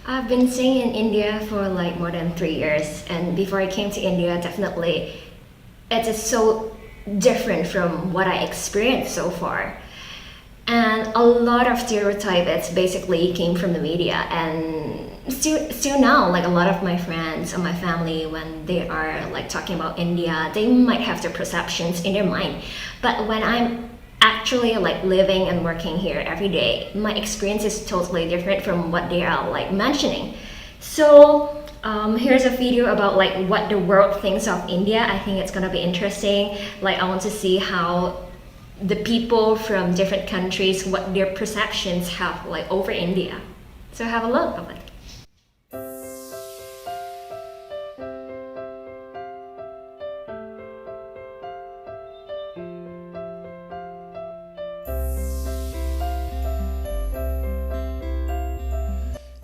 I've been staying in India for like more than 3 years, and before I came to India, definitely it is so different from what I experienced so far. And a lot of stereotypes basically came from the media, and still now, like a lot of my friends and my family, when they are like talking about India, they might have their perceptions in their mind. But when I'm actually like living and working here every day, my experience is totally different from what they are like mentioning. So here's a video about like what the world thinks of India. I think it's gonna be interesting. Like I want to see how the people from different countries, what their perceptions have like over India. So have a look of it.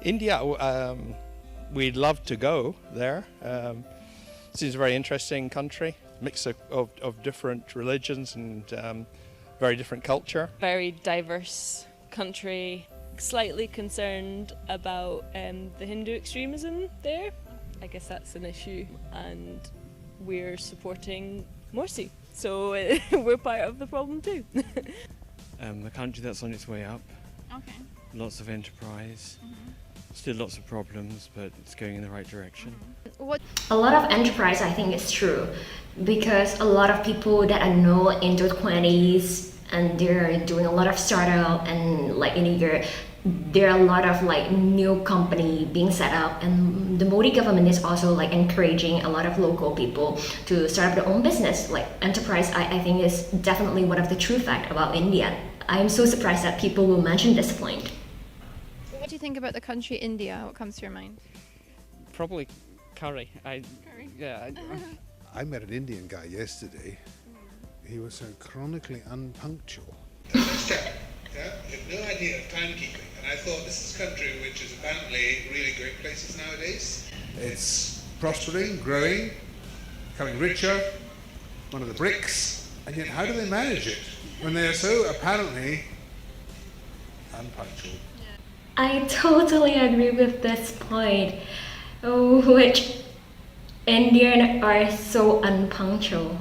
India, we'd love to go there. Seems a very interesting country, mix of different religions and very different culture. Very diverse country, slightly concerned about the Hindu extremism there. I guess that's an issue, and we're supporting Morsi, so we're part of the problem too. A country that's on its way up, Okay. lots of enterprise, still lots of problems, but it's going in the right direction. What A lot of enterprise, I think, is true because a lot of people that I know in their 20s and they're doing a lot of startup, and like in a year there are a lot of like new company being set up, and the Modi government is also like encouraging a lot of local people to start up their own business. Like enterprise, I think is definitely one of the true fact about India. I'm so surprised that people will mention this point. What do you think about the country India? What comes to your mind? Probably curry. Curry. I met an Indian guy yesterday. He was so chronically unpunctual. As a step, yeah, you have no idea of timekeeping. And I thought this is a country which is apparently really great places nowadays. It's prospering, growing, becoming richer, one of the BRICS, and yet how do they manage it when they are so apparently unpunctual? I totally agree with this point, which Indian are so unpunctual.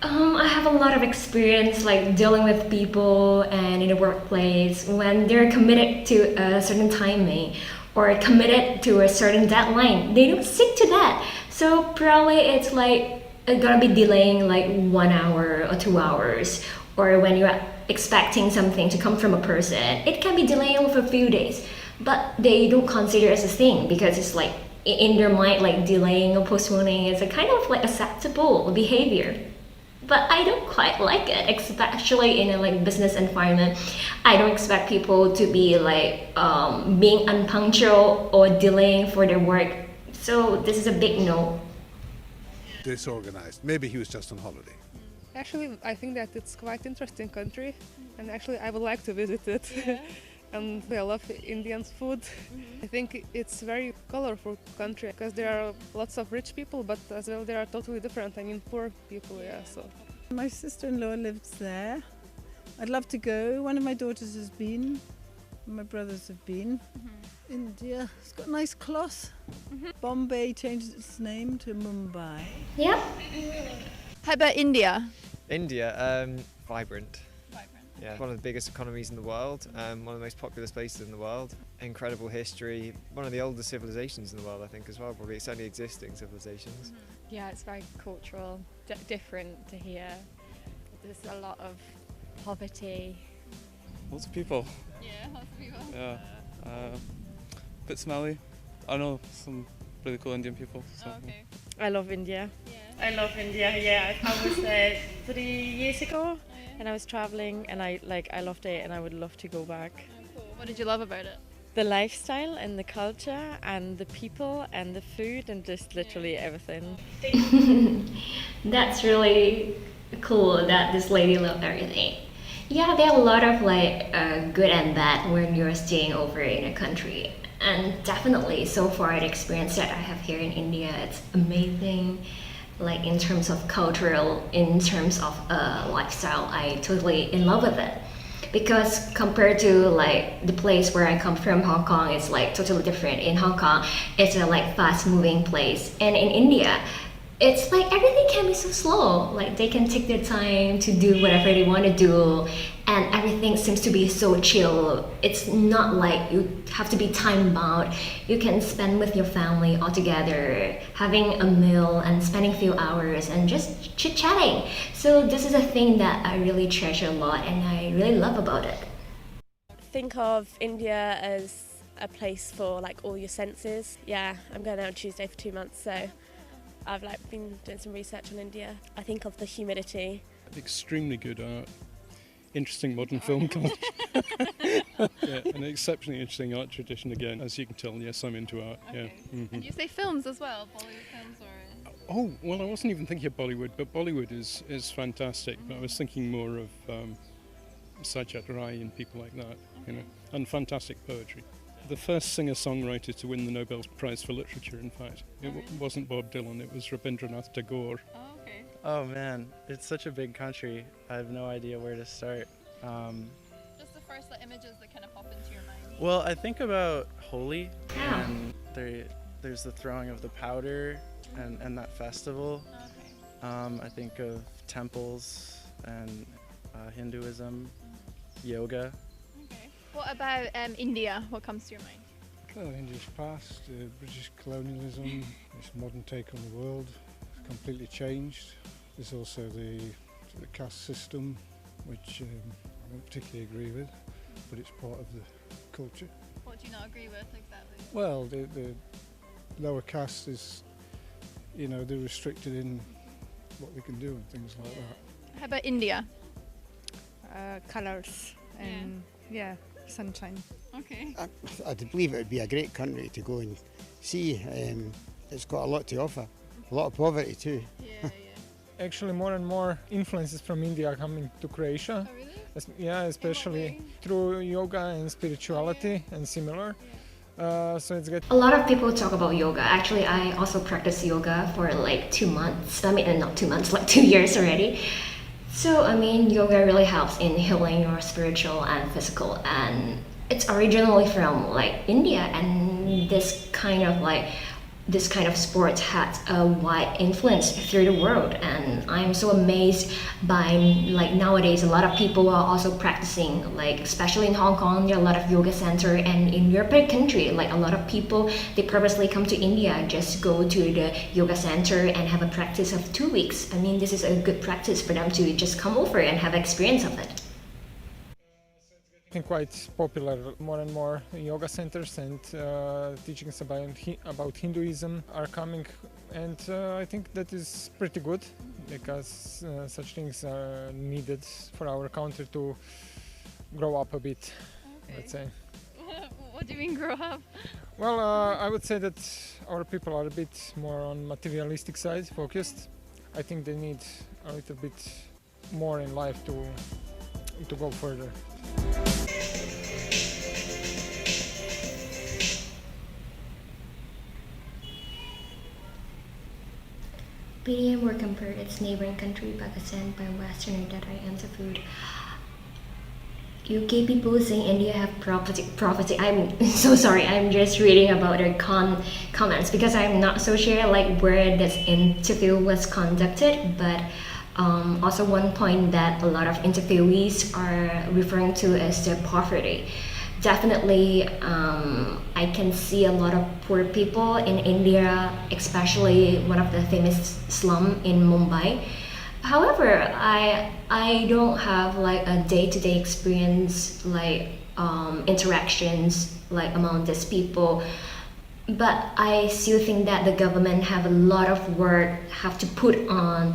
I have a lot of experience like dealing with people and in the workplace when they're committed to a certain timing or committed to a certain deadline. They don't stick to that. So probably it's like gonna be delaying like 1 hour or 2 hours. Or when you're expecting something to come from a person, it can be delaying for a few days. But they don't consider it as a thing because it's like in their mind, like delaying or postponing is a kind of like acceptable behavior. But I don't quite like it, especially in a like business environment. I don't expect people to be like being unpunctual or delaying for their work. So this is a big no. Disorganized. Maybe he was just on holiday. Actually, I think that it's quite interesting country, and actually I would like to visit it. And I love Indian food. I think it's very colorful country because there are lots of rich people, but as well they are totally different. I mean, poor people, yeah. So My sister-in-law lives there. I'd love to go. One of my daughters has been. My brothers have been. India. It's got nice cloth. Bombay changed its name to Mumbai. Yep. How about India? India, vibrant. Yeah, one of the biggest economies in the world, one of the most populous places in the world. Incredible history, one of the oldest civilizations in the world, I think, as well. Probably it's only existing civilizations. Yeah, it's very cultural, different to here. There's a lot of poverty. Lots of people. Yeah, lots of people. Yeah. Bit smelly. I know some really cool Indian people. So. Okay. I love India. Yeah. I love India. Yeah, I was there 3 years ago, and I was traveling, and I loved it, and I would love to go back. Oh, cool. What did you love about it? The lifestyle and the culture and the people and the food and just literally everything. That's really cool that this lady loved everything. Yeah, there are a lot of like good and bad when you're staying over in a country. And definitely, so far, the experience that I have here in India, it's amazing. Like in terms of cultural, in terms of lifestyle, I totally in love with it. because compared to like the place where I come from, Hong Kong, it's like totally different. In Hong Kong, it's a like fast moving place, and in India, it's like everything can be so slow. Like they can take their time to do whatever they want to do, and everything seems to be so chill. It's not like you have to be time bound. You can spend with your family all together, having a meal and spending a few hours and just chit chatting. So this is a thing that I really treasure a lot and I really love about it. Think of India as a place for like all your senses. Yeah, I'm going out on Tuesday for 2 months, so I've like been doing some research on India. I think of the humidity. Extremely good art, interesting modern film culture. Yeah, an exceptionally interesting art tradition again. As you can tell, yes, I'm into art. Okay. Yeah. Mhm. And you say films as well, Bollywood films or? Oh, well, I wasn't even thinking of Bollywood, but Bollywood is fantastic. But I was thinking more of Sajjad Rai and people like that, you know, and fantastic poetry. The first singer-songwriter to win the Nobel Prize for Literature, in fact. It wasn't Bob Dylan, it was Rabindranath Tagore. Oh, okay. Oh man, it's such a big country. I have no idea where to start. Just the first images that kind of pop into your mind. Well, I think about Holi, and there's the throwing of the powder and that festival. Okay. I think of temples and Hinduism, yoga. Okay. What about India? What comes to your mind? Well, India's past, British colonialism, its modern take on the world, completely changed. There's also the caste system, which I don't particularly agree with, but it's part of the culture. What do you not agree with exactly? Well, the lower caste is, you know, they're restricted in what they can do and things like that. How about India? Colours and sunshine. Okay. I believe it would be a great country to go and see. It's got a lot to offer, a lot of poverty too. Yeah. Actually, more and more influences from India are coming to Croatia. Oh, really? Yeah, especially through yoga and spirituality and similar. So it's good. A lot of people talk about yoga. Actually, I also practice yoga for like 2 months. I mean, not 2 months, like 2 years already. So, I mean, yoga really helps in healing your spiritual and physical. And it's originally from like India, and this kind of sport had a wide influence through the world, and I'm so amazed by like nowadays a lot of people are also practicing, like especially in Hong Kong there are a lot of yoga center, and in European country like a lot of people they purposely come to India just go to the yoga center and have a practice of 2 weeks. I mean, this is a good practice for them to just come over and have experience of it. Quite popular. More and more yoga centers and teachings about Hinduism are coming, and I think that is pretty good because such things are needed for our country to grow up a bit. Okay. Let's say. What do you mean grow up? Well, I would say that our people are a bit more on materialistic side focused. I think they need a little bit more in life to go further. BDM were compared its neighboring country Pakistan by Westerner that I answer food. UK people saying India have property. I'm so sorry. I'm just reading about their comments because I'm not so sure like where this interview was conducted, but also one point that a lot of interviewees are referring to as the poverty. Definitely, I can see a lot of poor people in India, especially one of the famous slum in Mumbai. However, I don't have like a day-to-day experience like interactions like among these people, but I still think that the government have a lot of work have to put on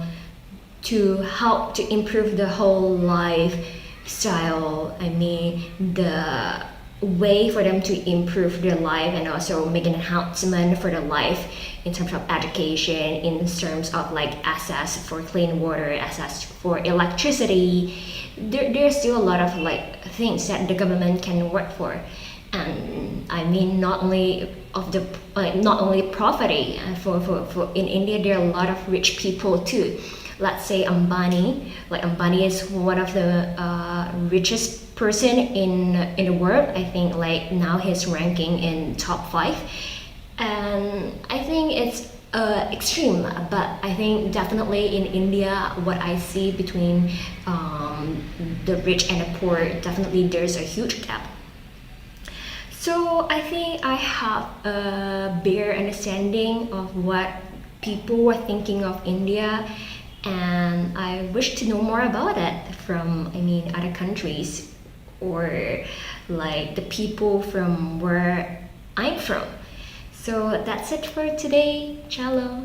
to help to improve the whole lifestyle. I mean, the way for them to improve their life and also make an enhancement for their life in terms of education, in terms of like access for clean water, access for electricity. There's still a lot of like things that the government can work for. And I mean, not only poverty. For in India, there are a lot of rich people too. Let's say Ambani. Like Ambani is one of the richest person in the world. I think like now he's ranking in top 5, and I think it's extreme, but I think definitely in India, what I see between the rich and the poor, definitely there's a huge gap. So I think I have a bigger understanding of what people were thinking of India, and I wish to know more about it from, other countries, or like the people from where I'm from. So that's it for today. Ciao.